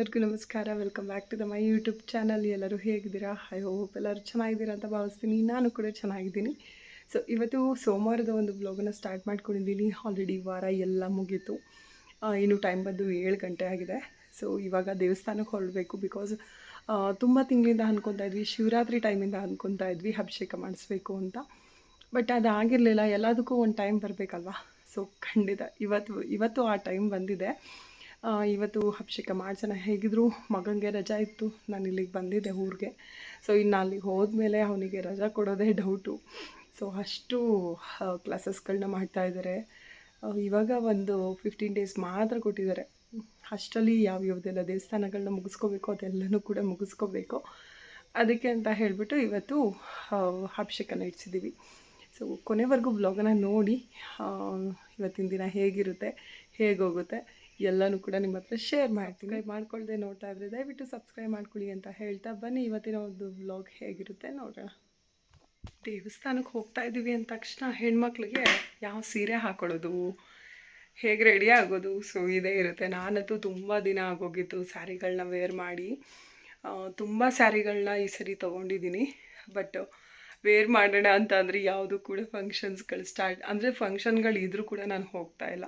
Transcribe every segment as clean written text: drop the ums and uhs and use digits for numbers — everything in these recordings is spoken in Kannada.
ಎಲ್ಲರಿಗೂ ನಮಸ್ಕಾರ. Welcome back to my YouTube channel. ಎಲ್ಲರೂ ಹೇಗಿದ್ದೀರಾ? ಐ ಹೋಪ್ ಎಲ್ಲರೂ ಚೆನ್ನಾಗಿದ್ದೀರಾ ಅಂತ ಭಾವಿಸ್ತೀನಿ. ನಾನು ಕೂಡ ಚೆನ್ನಾಗಿದ್ದೀನಿ. ಸೊ ಇವತ್ತು ಸೋಮವಾರದ ಒಂದು ಬ್ಲಾಗನ್ನು ಸ್ಟಾರ್ಟ್ ಮಾಡ್ಕೊಂಡಿದ್ದೀನಿ. ಆಲ್ರೆಡಿ ವಾರ ಎಲ್ಲ ಮುಗೀತು. ಇನ್ನು ಟೈಮ್ ಬಂದು 7 ಗಂಟೆ ಆಗಿದೆ. ಸೊ ಇವಾಗ ದೇವಸ್ಥಾನಕ್ಕೆ ಹೊರಡಬೇಕು. ಬಿಕಾಸ್ ತುಂಬ ತಿಂಗಳಿಂದ ಅಂದ್ಕೊತಾ ಇದ್ವಿ, ಶಿವರಾತ್ರಿ ಟೈಮಿಂದ ಅಂದ್ಕೊತಾ ಇದ್ವಿ ಅಭಿಷೇಕ ಮಾಡಿಸ್ಬೇಕು ಅಂತ. ಬಟ್ ಅದಾಗಿರಲಿಲ್ಲ. ಎಲ್ಲದಕ್ಕೂ ಒಂದು ಟೈಮ್ ಬರಬೇಕಲ್ವ. ಸೊ ಖಂಡಿತ ಇವತ್ತು ಆ ಟೈಮ್ ಬಂದಿದೆ. ಇವತ್ತು ಅಭಿಷೇಕ ಮಾಡ್ಸೋಣ. ಹೇಗಿದ್ರು ಮಗನಿಗೆ ರಜಾ ಇತ್ತು, ನಾನು ಇಲ್ಲಿಗೆ ಬಂದಿದ್ದೆ ಊರಿಗೆ. ಸೊ ಇನ್ನು ಅಲ್ಲಿಗೆ ಹೋದ್ಮೇಲೆ ಅವನಿಗೆ ರಜಾ ಕೊಡೋದೇ ಡೌಟು. ಸೊ ಅಷ್ಟು ಕ್ಲಾಸಸ್ಗಳನ್ನ ಮಾಡ್ತಾಯಿದ್ದಾರೆ. ಇವಾಗ ಒಂದು 15 ಡೇಸ್ ಮಾತ್ರ ಕೊಟ್ಟಿದ್ದಾರೆ. ಅಷ್ಟರಲ್ಲಿ ಯಾವ್ಯಾವುದೆಲ್ಲ ದೇವಸ್ಥಾನಗಳನ್ನ ಮುಗಿಸ್ಕೋಬೇಕು ಅದೆಲ್ಲನೂ ಕೂಡ ಮುಗಿಸ್ಕೋಬೇಕು. ಅದಕ್ಕೆ ಅಂತ ಹೇಳಿಬಿಟ್ಟು ಇವತ್ತು ಅಭಿಷೇಕನ ಇಡ್ಸಿದ್ದೀವಿ. ಸೊ ಕೊನೆವರೆಗೂ ಬ್ಲಾಗನ್ನು ನೋಡಿ ಇವತ್ತಿನ ದಿನ ಹೇಗಿರುತ್ತೆ, ಹೇಗೋಗುತ್ತೆ ಎಲ್ಲನೂ ಕೂಡ ನಿಮ್ಮ ಹತ್ರ ಶೇರ್ ಮಾಡ್ತೀನಿ. ಮಾಡ್ಕೊಳ್ಳದೆ ನೋಡ್ತಾ ಇದ್ರೆ ದಯವಿಟ್ಟು ಸಬ್ಸ್ಕ್ರೈಬ್ ಮಾಡ್ಕೊಳ್ಳಿ ಅಂತ ಹೇಳ್ತಾ ಬನ್ನಿ ಇವತ್ತಿನ ಒಂದು ವ್ಲಾಗ್ ಹೇಗಿರುತ್ತೆ ನೋಡೋಣ. ದೇವಸ್ಥಾನಕ್ಕೆ ಹೋಗ್ತಾ ಇದ್ದೀವಿ ಅಂದ ತಕ್ಷಣ ಹೆಣ್ಮಕ್ಳಿಗೆ ಯಾವ ಸೀರೆ ಹಾಕೊಳ್ಳೋದು, ಹೇಗೆ ರೆಡಿ ಆಗೋದು, ಸೊ ಇದೇ ಇರುತ್ತೆ. ನಾನಂತೂ ತುಂಬ ದಿನ ಆಗೋಗಿತ್ತು ಸ್ಯಾರಿಗಳನ್ನ ವೇರ್ ಮಾಡಿ. ತುಂಬ ಸ್ಯಾರಿಗಳನ್ನ ಈ ಸರಿ ತೊಗೊಂಡಿದ್ದೀನಿ. ಬಟ್ ವೇರ್ ಮಾಡೋಣ ಅಂತ ಅಂದರೆ ಯಾವುದು ಕೂಡ ಫಂಕ್ಷನ್ಸ್ಗಳು ಫಂಕ್ಷನ್ಗಳು ಇದ್ರೂ ಕೂಡ ನಾನು ಹೋಗ್ತಾ ಇಲ್ಲ.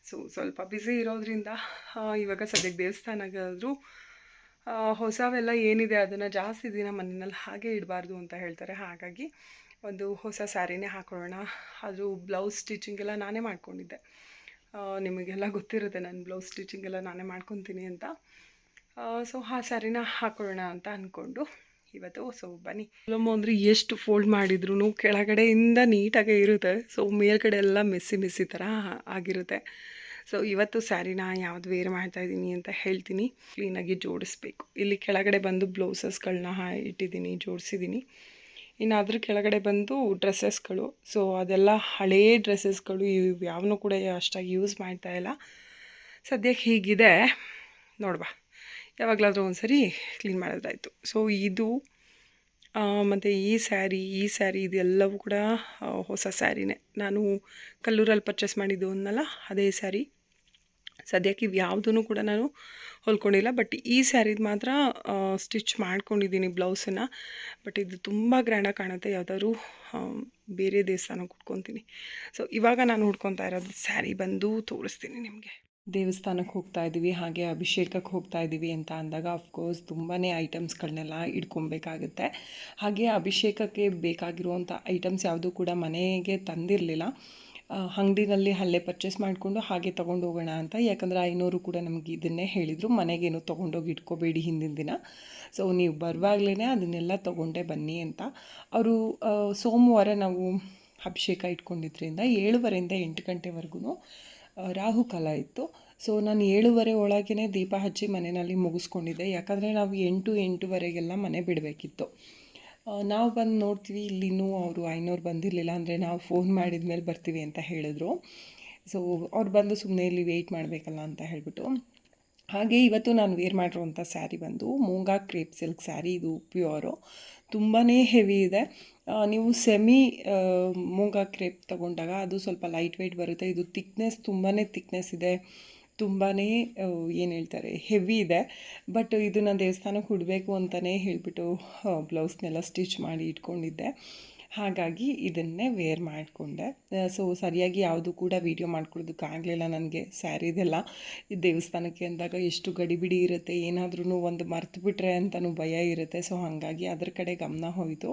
ಸೊ ಸ್ವಲ್ಪ ಬ್ಯುಸಿ ಇರೋದ್ರಿಂದ ಇವಾಗ ಸದ್ಯಕ್ಕೆ ದೇವಸ್ಥಾನಗಾದರೂ ಹೊಸವೆಲ್ಲ ಏನಿದೆ ಅದನ್ನು ಜಾಸ್ತಿ ದಿನ ಮನೆಯಲ್ಲಿ ಹಾಗೆ ಇಡಬಾರ್ದು ಅಂತ ಹೇಳ್ತಾರೆ. ಹಾಗಾಗಿ ಒಂದು ಹೊಸ ಸ್ಯಾರಿನೇ ಹಾಕೊಳ್ಳೋಣ. ಅದು ಬ್ಲೌಸ್ ಸ್ಟಿಚಿಂಗ್ ಎಲ್ಲ ನಾನೇ ಮಾಡ್ಕೊಂಡಿದ್ದೆ. ನಿಮಗೆಲ್ಲ ಗೊತ್ತಿರುತ್ತೆ ನಾನು ಬ್ಲೌಸ್ ಸ್ಟಿಚಿಂಗ್ ಎಲ್ಲ ನಾನೇ ಮಾಡ್ಕೊತೀನಿ ಅಂತ. ಸೊ ಆ ಸ್ಯಾರಿನ ಹಾಕೊಳ್ಳೋಣ ಅಂತ ಅಂದ್ಕೊಂಡು ಇವತ್ತು. ಸೊ ಬನ್ನಿ. ಪ್ರಾಬ್ಲಮ್ಮು ಅಂದರೆ ಎಷ್ಟು ಫೋಲ್ಡ್ ಮಾಡಿದ್ರೂ ಕೆಳಗಡೆಯಿಂದ ನೀಟಾಗೇ ಇರುತ್ತೆ. ಸೊ ಮೇಲ್ಗಡೆ ಎಲ್ಲ ಮೆಸ್ಸಿ ಥರ ಆಗಿರುತ್ತೆ. ಸೊ ಇವತ್ತು ಸ್ಯಾರಿನ ಯಾವ್ದು ವೇರ್ ಮಾಡ್ತಾಯಿದ್ದೀನಿ ಅಂತ ಹೇಳ್ತೀನಿ. ಕ್ಲೀನಾಗಿ ಜೋಡಿಸ್ಬೇಕು. ಇಲ್ಲಿ ಕೆಳಗಡೆ ಬಂದು ಬ್ಲೌಸಸ್ಗಳನ್ನ ಇಟ್ಟಿದ್ದೀನಿ, ಜೋಡಿಸಿದ್ದೀನಿ. ಇನ್ನು ಅದ್ರ ಕೆಳಗಡೆ ಬಂದು ಡ್ರೆಸ್ಸಸ್ಗಳು. ಸೊ ಅದೆಲ್ಲ ಹಳೇ ಡ್ರೆಸ್ಸಸ್ಗಳು, ಇವು ಯಾವನ್ನೂ ಕೂಡ ಅಷ್ಟಾಗಿ ಯೂಸ್ ಮಾಡ್ತಾಯಿಲ್ಲ. ಸದ್ಯಕ್ಕೆ ಹೀಗಿದೆ ನೋಡ್ಬಾ, ಯಾವಾಗಲಾದರೂ ಒಂದು ಸರಿ ಕ್ಲೀನ್ ಮಾಡೋದಾಯಿತು. ಸೊ ಇದು ಮತ್ತು ಈ ಸ್ಯಾರಿ ಇದೆಲ್ಲವೂ ಕೂಡ ಹೊಸ ಸ್ಯಾರಿನೇ. ನಾನು ಕಲ್ಲೂರಲ್ಲಿ ಪರ್ಚೇಸ್ ಮಾಡಿದ್ದು ಅನ್ನಲ್ಲ, ಅದೇ ಸ್ಯಾರಿ. ಸದ್ಯಕ್ಕೆ ಇವು ಯಾವುದೂ ಕೂಡ ನಾನು ಹೊಲ್ಕೊಂಡಿಲ್ಲ. ಬಟ್ ಈ ಸ್ಯಾರಿದು ಮಾತ್ರ ಸ್ಟಿಚ್ ಮಾಡ್ಕೊಂಡಿದ್ದೀನಿ ಬ್ಲೌಸನ್ನು. ಬಟ್ ಇದು ತುಂಬ ಗ್ರ್ಯಾಂಡಾಗಿ ಕಾಣುತ್ತೆ. ಯಾವುದಾದ್ರು ಬೇರೆ ದೇವಸ್ಥಾನಕ್ಕೆ ಉಟ್ಕೊತೀನಿ. ಸೊ ಇವಾಗ ನಾನು ಉಟ್ಕೊತಾ ಇರೋದು ಸ್ಯಾರಿ ಬಂದು ತೋರಿಸ್ತೀನಿ ನಿಮಗೆ. ದೇವಸ್ಥಾನಕ್ಕೆ ಹೋಗ್ತಾ ಇದ್ದೀವಿ, ಹಾಗೆ ಅಭಿಷೇಕಕ್ಕೆ ಹೋಗ್ತಾ ಇದ್ದೀವಿ ಅಂತ ಅಂದಾಗ ಅಫ್ಕೋರ್ಸ್ ತುಂಬಾ ಐಟಮ್ಸ್ಗಳನ್ನೆಲ್ಲ ಇಟ್ಕೊಬೇಕಾಗುತ್ತೆ. ಹಾಗೆ ಅಭಿಷೇಕಕ್ಕೆ ಬೇಕಾಗಿರುವಂಥ ಐಟಮ್ಸ್ ಯಾವುದೂ ಕೂಡ ಮನೆಗೆ ತಂದಿರಲಿಲ್ಲ. ಅಂಗಡಿನಲ್ಲಿ ಅಲ್ಲೇ ಪರ್ಚೇಸ್ ಮಾಡಿಕೊಂಡು ಹಾಗೆ ತೊಗೊಂಡು ಹೋಗೋಣ ಅಂತ. ಯಾಕಂದರೆ 500 ಕೂಡ ನಮಗೆ ಇದನ್ನೇ ಹೇಳಿದರು, ಮನೆಗೇನು ತೊಗೊಂಡೋಗಿ ಇಟ್ಕೋಬೇಡಿ ಹಿಂದಿನ ದಿನ. ಸೊ ನೀವು ಬರುವಾಗಲೇ ಅದನ್ನೆಲ್ಲ ತೊಗೊಂಡೇ ಬನ್ನಿ ಅಂತ. ಅವರು ಸೋಮವಾರ ನಾವು ಅಭಿಷೇಕ ಇಟ್ಕೊಂಡಿದ್ದರಿಂದ 7:30 ಇಂದ 8 ಗಂಟೆವರೆಗೂ ರಾಹುಕಾಲ ಇತ್ತು. ಸೊ ನಾನು 7:30 ಒಳಗೇ ದೀಪ ಹಚ್ಚಿ ಮನೆಯಲ್ಲಿ ಮುಗಿಸ್ಕೊಂಡಿದ್ದೆ. ಯಾಕಂದರೆ ನಾವು 8:08ವರೆಗೆಲ್ಲ ಮನೆ ಬಿಡಬೇಕಿತ್ತು. ನಾವು ಬಂದು ನೋಡ್ತೀವಿ ಇಲ್ಲಿನೂ ಅವರು 500 ಬಂದಿರಲಿಲ್ಲ. ಅಂದರೆ ನಾವು ಫೋನ್ ಮಾಡಿದ ಮೇಲೆ ಬರ್ತೀವಿ ಅಂತ ಹೇಳಿದ್ರು. ಸೊ ಅವ್ರು ಬಂದು ಸುಮ್ಮನೆ ಇಲ್ಲಿ ವೆಯ್ಟ್ ಮಾಡಬೇಕಲ್ಲ ಅಂತ ಹೇಳಿಬಿಟ್ಟು. ಹಾಗೆ ಇವತ್ತು ನಾನು ವೇರ್ ಮಾಡಿರುವಂಥ ಸ್ಯಾರಿ ಬಂದು ಮೂಂಗಾ ಕ್ರೇಪ್ ಸಿಲ್ಕ್ ಸ್ಯಾರಿ. ಇದು ಪ್ಯೂರು, ತುಂಬಾ ಹೆವಿ ಇದೆ. ನೀವು ಸೆಮಿ ಮೂಂಗಾ ಕ್ರೇಪ್ ತೊಗೊಂಡಾಗ ಅದು ಸ್ವಲ್ಪ ಲೈಟ್ ವೆಯ್ಟ್ ಬರುತ್ತೆ. ಇದು ತಿಕ್ನೆಸ್ ತುಂಬಾ ತಿಕ್ನೆಸ್ ಇದೆ, ತುಂಬಾ ಏನು ಹೇಳ್ತಾರೆ ಹೆವಿ ಇದೆ. ಬಟ್ ಇದು ನಾನು ದೇವಸ್ಥಾನಕ್ಕೆ ಉಡಬೇಕು ಅಂತಲೇ ಹೇಳಿಬಿಟ್ಟು ಬ್ಲೌಸ್ನೆಲ್ಲ ಸ್ಟಿಚ್ ಮಾಡಿ ಇಟ್ಕೊಂಡಿದ್ದೆ. ಹಾಗಾಗಿ ಇದನ್ನೇ ವೇರ್ ಮಾಡಿಕೊಂಡೆ. ಸೊ ಸರಿಯಾಗಿ ಯಾವುದು ಕೂಡ ವೀಡಿಯೋ ಮಾಡ್ಕೊಳ್ಳೋದಕ್ಕಾಗಲಿಲ್ಲ ನನಗೆ. ಸ್ಯಾರಿದೆಲ್ಲ ಈ ದೇವಸ್ಥಾನಕ್ಕೆ ಅಂದಾಗ ಎಷ್ಟು ಗಡಿಬಿಡಿ ಇರುತ್ತೆ, ಏನಾದ್ರೂ ಒಂದು ಮರ್ತು ಬಿಟ್ರೆ ಅಂತಲೂ ಭಯ ಇರುತ್ತೆ. ಸೊ ಹಾಗಾಗಿ ಅದ್ರ ಕಡೆ ಗಮನ ಹೋಯಿತು.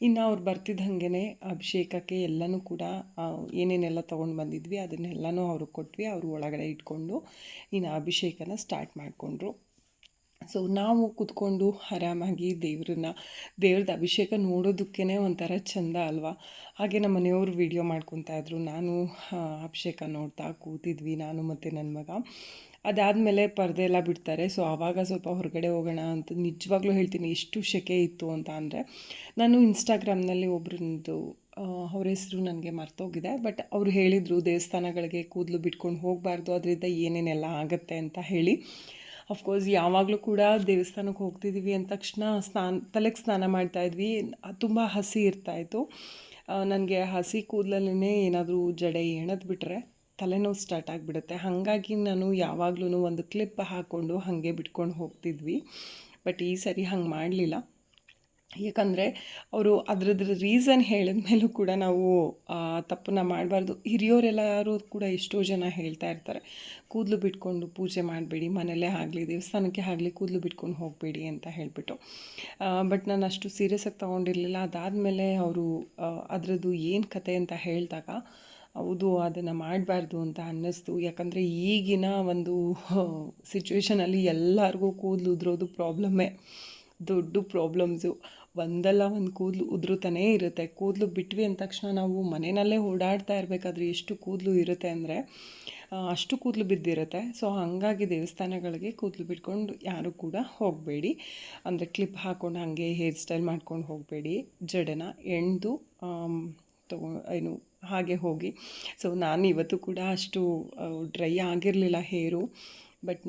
ಇನ್ನು ಅವ್ರು ಬರ್ತಿದ್ದಂಗೆ ಅಭಿಷೇಕಕ್ಕೆ ಎಲ್ಲನೂ ಕೂಡ ಏನೇನೆಲ್ಲ ತೊಗೊಂಡು ಬಂದಿದ್ವಿ ಅದನ್ನೆಲ್ಲನೂ ಅವ್ರಿಗೆ ಕೊಟ್ವಿ. ಅವರು ಒಳಗಡೆ ಇಟ್ಕೊಂಡು ಇನ್ನು ಅಭಿಷೇಕನ ಸ್ಟಾರ್ಟ್ ಮಾಡಿಕೊಂಡ್ರು. ಸೊ ನಾವು ಕೂತ್ಕೊಂಡು ಆರಾಮಾಗಿ ದೇವ್ರದ್ದು ಅಭಿಷೇಕ ನೋಡೋದಕ್ಕೇ ಒಂಥರ ಚೆಂದ ಅಲ್ವಾ. ಹಾಗೆ ನಮ್ಮ ಮನೆಯವರು ವೀಡಿಯೋ ಮಾಡ್ಕೊತಾಯಿದ್ರು, ನಾನು ಅಭಿಷೇಕ ನೋಡ್ತಾ ಕೂತಿದ್ವಿ, ನಾನು ಮತ್ತು ನನ್ನ ಮಗ. ಅದಾದಮೇಲೆ ಪರ್ದೆ ಎಲ್ಲ ಬಿಡ್ತಾರೆ. ಸೊ ಆವಾಗ ಸ್ವಲ್ಪ ಹೊರಗಡೆ ಹೋಗೋಣ ಅಂತ. ನಿಜವಾಗ್ಲೂ ಹೇಳ್ತೀನಿ, ಎಷ್ಟು ಸೆಕೆ ಇತ್ತು ಅಂತ ಅಂದರೆ. ನಾನು ಇನ್ಸ್ಟಾಗ್ರಾಮ್ನಲ್ಲಿ ಒಬ್ರದ್ದು ಅವ್ರ ಹೆಸರು ನನಗೆ ಮರ್ತೋಗಿದೆ. ಬಟ್ ಅವರು ಹೇಳಿದರು ದೇವಸ್ಥಾನಗಳಿಗೆ ಕೂದಲು ಬಿಟ್ಕೊಂಡು ಹೋಗಬಾರ್ದು, ಅದರಿಂದ ಏನೇನೆಲ್ಲ ಆಗುತ್ತೆ ಅಂತ ಹೇಳಿ. ಅಫ್ಕೋರ್ಸ್ ಯಾವಾಗಲೂ ಕೂಡ ದೇವಸ್ಥಾನಕ್ಕೆ ಹೋಗ್ತಿದ್ದೀವಿ ಅಂದ ತಕ್ಷಣ ತಲೆಗೆ ಸ್ನಾನ ಮಾಡ್ತಾಯಿದ್ವಿ. ತುಂಬ ಹಸಿ ಇರ್ತಾಯಿತ್ತು. ನನಗೆ ಹಸಿ ಕೂದಲಲ್ಲೇ ಏನಾದರೂ ಜಡೆ ಎಣೆದು ಬಿಟ್ಟರೆ ತಲೆನೋವು ಸ್ಟಾರ್ಟ್ ಆಗಿಬಿಡುತ್ತೆ. ಹಾಗಾಗಿ ನಾನು ಯಾವಾಗ್ಲೂ ಒಂದು ಕ್ಲಿಪ್ ಹಾಕ್ಕೊಂಡು ಹಾಗೆ ಬಿಟ್ಕೊಂಡು ಹೋಗ್ತಿದ್ವಿ. ಬಟ್ ಈ ಸರಿ ಹಂಗೆ ಮಾಡಲಿಲ್ಲ. ಯಾಕಂದರೆ ಅವರು ಅದ್ರದ್ದು ರೀಸನ್ ಹೇಳಿದ ಮೇಲೂ ಕೂಡ ನಾವು ತಪ್ಪನ್ನು ಮಾಡಬಾರ್ದು. ಹಿರಿಯೋರೆಲ್ಲರೂ ಕೂಡ ಎಷ್ಟೋ ಜನ ಹೇಳ್ತಾ ಇರ್ತಾರೆ, ಕೂದಲು ಬಿಟ್ಕೊಂಡು ಪೂಜೆ ಮಾಡಬೇಡಿ, ಮನೆಯಲ್ಲೇ ಆಗಲಿ ದೇವಸ್ಥಾನಕ್ಕೆ ಆಗಲಿ ಕೂದಲು ಬಿಟ್ಕೊಂಡು ಹೋಗಬೇಡಿ ಅಂತ ಹೇಳಿಬಿಟ್ಟು. ಬಟ್ ನಾನು ಅಷ್ಟು ಸೀರಿಯಸ್ಸಾಗಿ ತೊಗೊಂಡಿರಲಿಲ್ಲ. ಅದಾದಮೇಲೆ ಅವರು ಅದರದ್ದು ಏನು ಕತೆ ಅಂತ ಹೇಳಿದಾಗ ಹೌದು ಅದನ್ನು ಮಾಡಬಾರ್ದು ಅಂತ ಅನ್ನಿಸ್ತು. ಯಾಕಂದರೆ ಈಗಿನ ಒಂದು ಸಿಚುವೇಷನಲ್ಲಿ ಎಲ್ಲರಿಗೂ ಕೂದಲು ಉದುರೋದು ಪ್ರಾಬ್ಲಮ್ಮೇ, ದೊಡ್ಡ ಪ್ರಾಬ್ಲಮ್ಸು. ಒಂದಲ್ಲ ಒಂದು ಕೂದಲು ಉದುರುತ್ತಾನೇ ಇರುತ್ತೆ. ಕೂದಲು ಬಿಟ್ವಿ ಅಂದ ತಕ್ಷಣ ನಾವು ಮನೆಯಲ್ಲೇ ಓಡಾಡ್ತಾ ಇರಬೇಕಾದ್ರೆ ಎಷ್ಟು ಕೂದಲು ಇರುತ್ತೆ ಅಂದರೆ ಅಷ್ಟು ಕೂದಲು ಬಿದ್ದಿರುತ್ತೆ. ಸೊ ಹಾಗಾಗಿ ದೇವಸ್ಥಾನಗಳಿಗೆ ಕೂದಲು ಬಿಟ್ಕೊಂಡು ಯಾರೂ ಕೂಡ ಹೋಗಬೇಡಿ. ಅಂದರೆ ಕ್ಲಿಪ್ ಹಾಕ್ಕೊಂಡು ಹಾಗೆ ಹೇರ್ ಸ್ಟೈಲ್ ಮಾಡ್ಕೊಂಡು ಹೋಗಬೇಡಿ. ಜಡೆನ ಎಣ್ದು ಏನು ಹಾಗೆ ಹೋಗಿ. ಸೊ ನಾನು ಇವತ್ತು ಕೂಡ ಅಷ್ಟು ಡ್ರೈ ಆಗಿರಲಿಲ್ಲ ಹೇರು. ಬಟ್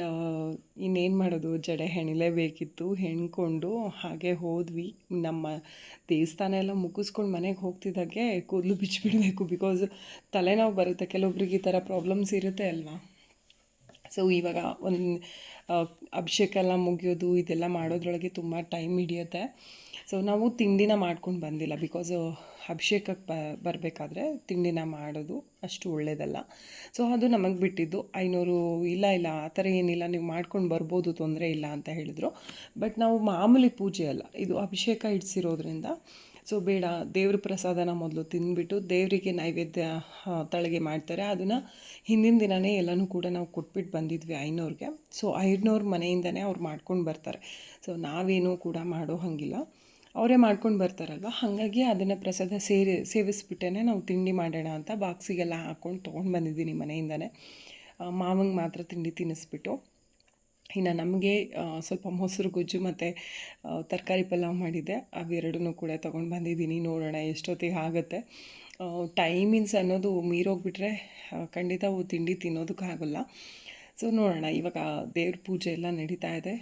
ಇನ್ನೇನು ಮಾಡೋದು, ಜಡೆ ಹೆಣಿಲೇಬೇಕಿತ್ತು. ಹೆಣ್ಕೊಂಡು ಹಾಗೆ ಹೋದ್ವಿ. ನಮ್ಮ ದೇವಸ್ಥಾನ ಎಲ್ಲ ಮುಗಿಸ್ಕೊಂಡು ಮನೆಗೆ ಹೋಗ್ತಿದ್ದಾಗೆ ಕೂದಲು ಬಿಚ್ಚಿಬಿಡಬೇಕು. ಬಿಕಾಸ್ ತಲೆನೋವು ಬರುತ್ತೆ. ಕೆಲವೊಬ್ರಿಗೆ ಈ ಥರ ಪ್ರಾಬ್ಲಮ್ಸ್ ಇರುತ್ತೆ ಅಲ್ವಾ. ಸೊ ಇವಾಗ ಒಂದು ಅಭಿಷೇಕ ಎಲ್ಲ ಮುಗಿಯೋದು ಇದೆಲ್ಲ ಮಾಡೋದ್ರೊಳಗೆ ತುಂಬ ಟೈಮ್ ಹಿಡಿಯುತ್ತೆ. ಸೊ ನಾವು ತಿಂಡಿನ ಮಾಡ್ಕೊಂಡು ಬಂದಿಲ್ಲ. ಬಿಕಾಸ್ ಅಭಿಷೇಕಕ್ಕೆ ಬರಬೇಕಾದ್ರೆ ತಿಂಡಿನ ಮಾಡೋದು ಅಷ್ಟು ಒಳ್ಳೆಯದಲ್ಲ. ಸೊ ಅದು ನಮಗೆ ಬಿಟ್ಟಿದ್ದು. 500 ಇಲ್ಲ ಆ ಥರ ಏನಿಲ್ಲ, ನೀವು ಮಾಡ್ಕೊಂಡು ಬರ್ಬೋದು, ತೊಂದರೆ ಇಲ್ಲ ಅಂತ ಹೇಳಿದರು. ಬಟ್ ನಾವು ಮಾಮೂಲಿ ಪೂಜೆ ಅಲ್ಲ, ಇದು ಅಭಿಷೇಕ ಇಡಿಸಿರೋದ್ರಿಂದ ಸೊ ಬೇಡ, ದೇವ್ರ ಪ್ರಸಾದನ ಮೊದಲು ತಿಂದುಬಿಟ್ಟು ದೇವರಿಗೆ ನೈವೇದ್ಯ ತಳಗೆ ಮಾಡ್ತಾರೆ. ಅದನ್ನು ಹಿಂದಿನ ದಿನವೇ ಎಲ್ಲನೂ ಕೂಡ ನಾವು ಕೊಟ್ಬಿಟ್ಟು ಬಂದಿದ್ವಿ 500ಗೆ. ಸೊ 500 ಮನೆಯಿಂದನೇ ಅವ್ರು ಮಾಡ್ಕೊಂಡು ಬರ್ತಾರೆ. ಸೊ ನಾವೇನೂ ಕೂಡ ಮಾಡೋ ಹಾಗಿಲ್ಲ, ಅವರೇ ಮಾಡ್ಕೊಂಡು ಬರ್ತಾರಲ್ವ. ಹಾಗಾಗಿ ಅದನ್ನು ಪ್ರಸಾದ ಸೇವಿಸ್ಬಿಟ್ಟೇ ನಾವು ತಿಂಡಿ ಮಾಡೋಣ ಅಂತ ಬಾಕ್ಸಿಗೆಲ್ಲ ಹಾಕ್ಕೊಂಡು ತೊಗೊಂಡು ಬಂದಿದ್ದೀನಿ ಮನೆಯಿಂದನೇ. ಮಾವಂಗೆ ಮಾತ್ರ ತಿಂಡಿ ತಿನ್ನಿಸ್ಬಿಟ್ಟು, ಇನ್ನು ನಮಗೆ ಸ್ವಲ್ಪ ಮೊಸರು ಗೊಜ್ಜು ಮತ್ತು ತರಕಾರಿ ಪಲಾವ್ ಮಾಡಿದ್ದೆ, ಅವೆರಡನ್ನೂ ಕೂಡ ತೊಗೊಂಡು ಬಂದಿದ್ದೀನಿ. ನೋಡೋಣ ಎಷ್ಟೊತ್ತಿಗೆ ಆಗುತ್ತೆ. ಟೈಮಿಂಗ್ಸ್ ಅನ್ನೋದು ಮೀರೋಗ್ಬಿಟ್ರೆ ಖಂಡಿತ ತಿಂಡಿ ತಿನ್ನೋದಕ್ಕಾಗಲ್ಲ. ಸೊ ನೋಡೋಣ. ಇವಾಗ ದೇವ್ರ ಪೂಜೆ ಎಲ್ಲ ನಡೀತಾ ಇದೆ.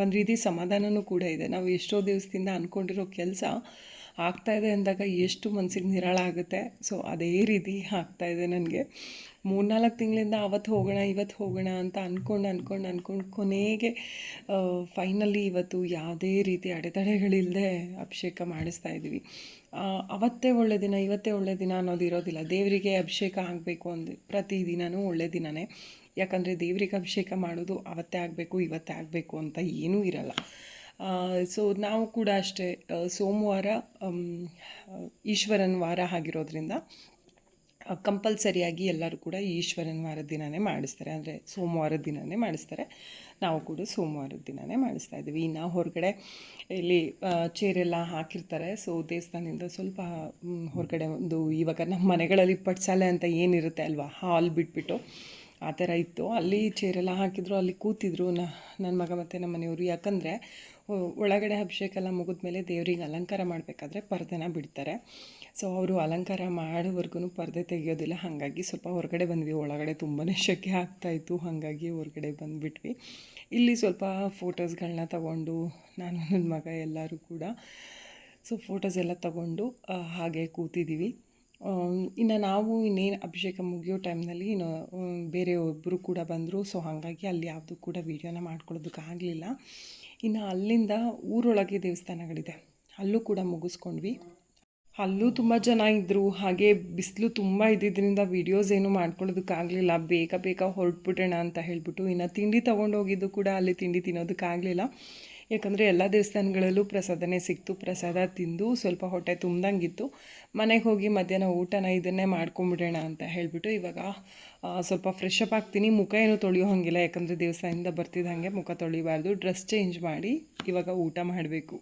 ಒಂದು ರೀತಿ ಸಮಾಧಾನವೂ ಕೂಡ ಇದೆ. ನಾವು ಎಷ್ಟೋ ದಿವಸದಿಂದ ಅಂದ್ಕೊಂಡಿರೋ ಕೆಲಸ ಆಗ್ತಾಯಿದೆ ಅಂದಾಗ ಎಷ್ಟು ಮನಸ್ಸಿಗೆ ನಿರಾಳ ಆಗುತ್ತೆ. ಸೊ ಅದೇ ರೀತಿ ಆಗ್ತಾಯಿದೆ ನನಗೆ. 3-4 ತಿಂಗಳಿಂದ ಅವತ್ತು ಹೋಗೋಣ ಇವತ್ತು ಹೋಗೋಣ ಅಂತ ಅಂದ್ಕೊಂಡು ಕೊನೆಗೆ ಫೈನಲಿ ಇವತ್ತು ಯಾವುದೇ ರೀತಿ ಅಡೆತಡೆಗಳಿಲ್ಲದೆ ಅಭಿಷೇಕ ಮಾಡಿಸ್ತಾ ಇದ್ದೀವಿ. ಅವತ್ತೇ ಒಳ್ಳೆ ದಿನ ಇವತ್ತೇ ಒಳ್ಳೆ ದಿನ ಅನ್ನೋದು ಇರೋದಿಲ್ಲ. ದೇವರಿಗೆ ಅಭಿಷೇಕ ಆಗಬೇಕು ಅಂದರೆ ಪ್ರತಿದಿನವೂ ಒಳ್ಳೆ ದಿನವೇ. ಯಾಕಂದರೆ ದೇವರಿಗೆ ಅಭಿಷೇಕ ಮಾಡೋದು ಅವತ್ತೇ ಆಗಬೇಕು ಇವತ್ತೇ ಆಗಬೇಕು ಅಂತ ಏನೂ ಇರಲ್ಲ. ಸೊ ನಾವು ಕೂಡ ಅಷ್ಟೇ, ಸೋಮವಾರ ಈಶ್ವರನ ವಾರ ಆಗಿರೋದ್ರಿಂದ ಕಂಪಲ್ಸರಿಯಾಗಿ ಎಲ್ಲರೂ ಕೂಡ ಈಶ್ವರನ ವಾರದ ದಿನವೇ ಮಾಡಿಸ್ತಾರೆ. ಅಂದರೆ ಸೋಮವಾರದ ದಿನವೇ ಮಾಡಿಸ್ತಾರೆ. ನಾವು ಕೂಡ ಸೋಮವಾರದ ದಿನವೇ ಮಾಡಿಸ್ತಾ ಇದ್ದೀವಿ. ಇನ್ನು ಹೊರಗಡೆ ಇಲ್ಲಿ ಚೇರೆಲ್ಲ ಹಾಕಿರ್ತಾರೆ. ಸೊ ದೇವಸ್ಥಾನದಿಂದ ಸ್ವಲ್ಪ ಹೊರಗಡೆ ಒಂದು, ಇವಾಗ ನಮ್ಮ ಮನೆಗಳಲ್ಲಿ ಪಟ್ಸಾಲೆ ಅಂತ ಏನಿರುತ್ತೆ ಅಲ್ವಾ, ಹಾಲ್ ಬಿಟ್ಬಿಟ್ಟು ಆ ಥರ ಇತ್ತು. ಅಲ್ಲಿ ಚೇರೆಲ್ಲ ಹಾಕಿದ್ರು, ಅಲ್ಲಿ ಕೂತಿದ್ರು ನನ್ನ ಮಗ ಮತ್ತು ನಮ್ಮ ಮನೆಯವರು. ಯಾಕಂದರೆ ಒಳಗಡೆ ಅಭಿಷೇಕ ಎಲ್ಲ ಮುಗಿದ್ಮೇಲೆ ದೇವರಿಗೆ ಅಲಂಕಾರ ಮಾಡಬೇಕಾದ್ರೆ ಪರ್ದೆನ ಬಿಡ್ತಾರೆ. ಸೊ ಅವರು ಅಲಂಕಾರ ಮಾಡೋವರೆಗೂ ಪರ್ದೆ ತೆಗೆಯೋದಿಲ್ಲ. ಹಾಗಾಗಿ ಸ್ವಲ್ಪ ಹೊರಗಡೆ ಬಂದ್ವಿ. ಒಳಗಡೆ ತುಂಬಾ ಸೆಕೆ ಆಗ್ತಾಯಿತ್ತು, ಹಾಗಾಗಿ ಹೊರಗಡೆ ಬಂದುಬಿಟ್ವಿ. ಇಲ್ಲಿ ಸ್ವಲ್ಪ ಫೋಟೋಸ್ಗಳನ್ನ ತಗೊಂಡು ನಾನು ನನ್ನ ಮಗ ಎಲ್ಲರೂ ಕೂಡ ಸೊ ಫೋಟೋಸ್ ಎಲ್ಲ ತಗೊಂಡು ಹಾಗೆ ಕೂತಿದ್ದೀವಿ. ಇನ್ನು ನಾವು ಇನ್ನೇನು ಅಭಿಷೇಕ ಮುಗಿಯೋ ಟೈಮ್ನಲ್ಲಿ ಇನ್ನು ಬೇರೆ ಒಬ್ಬರು ಕೂಡ ಬಂದರು. ಸೊ ಹಾಗಾಗಿ ಅಲ್ಲಿ ಯಾವುದೂ ಕೂಡ ವೀಡಿಯೋನ ಮಾಡ್ಕೊಳ್ಳೋದಕ್ಕಾಗಲಿಲ್ಲ. ಇನ್ನು ಅಲ್ಲಿಂದ ಊರೊಳಗೆ ದೇವಸ್ಥಾನಗಳಿದೆ, ಅಲ್ಲೂ ಕೂಡ ಮುಗಿಸ್ಕೊಂಡ್ವಿ. ಅಲ್ಲೂ ತುಂಬ ಜನ ಇದ್ದರು. ಹಾಗೆ ಬಿಸಿಲು ತುಂಬ ಇದ್ದಿದ್ದರಿಂದ ವೀಡಿಯೋಸ್ ಏನೂ ಮಾಡ್ಕೊಳ್ಳೋದಕ್ಕಾಗಲಿಲ್ಲ. ಬೇಗ ಹೊರಟ್ಬಿಡೋಣ ಅಂತ ಹೇಳಿಬಿಟ್ಟು. ಇನ್ನು ತಿಂಡಿ ತೊಗೊಂಡೋಗಿದ್ದು ಕೂಡ ಅಲ್ಲಿ ತಿಂಡಿ ತಿನ್ನೋದಕ್ಕಾಗಲಿಲ್ಲ. ಯಾಕಂದರೆ ಎಲ್ಲ ದೇವಸ್ಥಾನಗಳಲ್ಲೂ ಪ್ರಸಾದನೇ ಸಿಕ್ತು. ಪ್ರಸಾದ ತಿಂದು ಸ್ವಲ್ಪ ಹೊಟ್ಟೆ ತುಂಬ್ದಂಗಿತ್ತು. ಮನೆಗೆ ಹೋಗಿ ಮಧ್ಯಾಹ್ನ ಊಟನ ಇದನ್ನೇ ಮಾಡ್ಕೊಂಬಿಡೋಣ ಅಂತ ಹೇಳಿಬಿಟ್ಟು ಇವಾಗ ಸ್ವಲ್ಪ ಫ್ರೆಶ್ ಅಪ್ ಆಗ್ತೀನಿ. ಮುಖ ಏನೂ ತೊಳೆಯೋ ಹಾಗಿಲ್ಲ, ಯಾಕಂದರೆ ದೇವಸ್ಥಾನದಿಂದ ಬರ್ತಿದ್ದಂಗೆ ಮುಖ ತೊಳಿಬಾರ್ದು. ಡ್ರೆಸ್ ಚೇಂಜ್ ಮಾಡಿ ಇವಾಗ ಊಟ ಮಾಡಬೇಕು.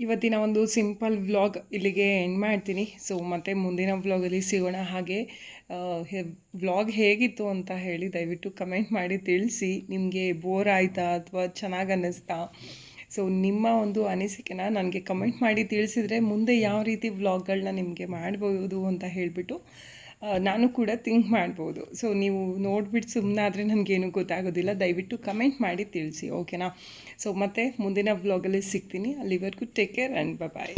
ಇವತ್ತಿನ ಒಂದು ಸಿಂಪಲ್ ವ್ಲಾಗ್ ಇಲ್ಲಿಗೆ ಎಂಡ್ ಮಾಡ್ತೀನಿ. ಸೊ ಮತ್ತು ಮುಂದಿನ ವ್ಲಾಗಲ್ಲಿ ಸಿಗೋಣ. ಹಾಗೆ ವ್ಲಾಗ್ ಹೇಗಿತ್ತು ಅಂತ ಹೇಳಿ ದಯವಿಟ್ಟು ಕಮೆಂಟ್ ಮಾಡಿ ತಿಳಿಸಿ. ನಿಮಗೆ ಬೋರ್ ಆಯಿತಾ ಅಥವಾ ಚೆನ್ನಾಗಿ ಅನ್ನಿಸ್ತಾ? ಸೊ ನಿಮ್ಮ ಒಂದು ಅನಿಸಿಕೆನ ನನಗೆ ಕಮೆಂಟ್ ಮಾಡಿ ತಿಳಿಸಿದರೆ ಮುಂದೆ ಯಾವ ರೀತಿ ವ್ಲಾಗ್ಗಳನ್ನ ನಿಮಗೆ ಮಾಡ್ಬೋದು ಅಂತ ಹೇಳಿಬಿಟ್ಟು ನಾನು ಕೂಡ ಥಿಂಕ್ ಮಾಡ್ಬೋದು. ಸೊ ನೀವು ನೋಡಿಬಿಟ್ಟು ಸುಮ್ಮನಾದರೆ ನನಗೇನು ಗೊತ್ತಾಗೋದಿಲ್ಲ. ದಯವಿಟ್ಟು ಕಮೆಂಟ್ ಮಾಡಿ ತಿಳಿಸಿ, ಓಕೆನಾ? ಸೊ ಮತ್ತೆ ಮುಂದಿನ ವ್ಲಾಗಲ್ಲಿ ಸಿಗ್ತೀನಿ. ಅಲ್ಲಿವರೆಗೂ ಟೇಕ್ ಕೇರ್ ಆ್ಯಂಡ್ ಬಾಯ್.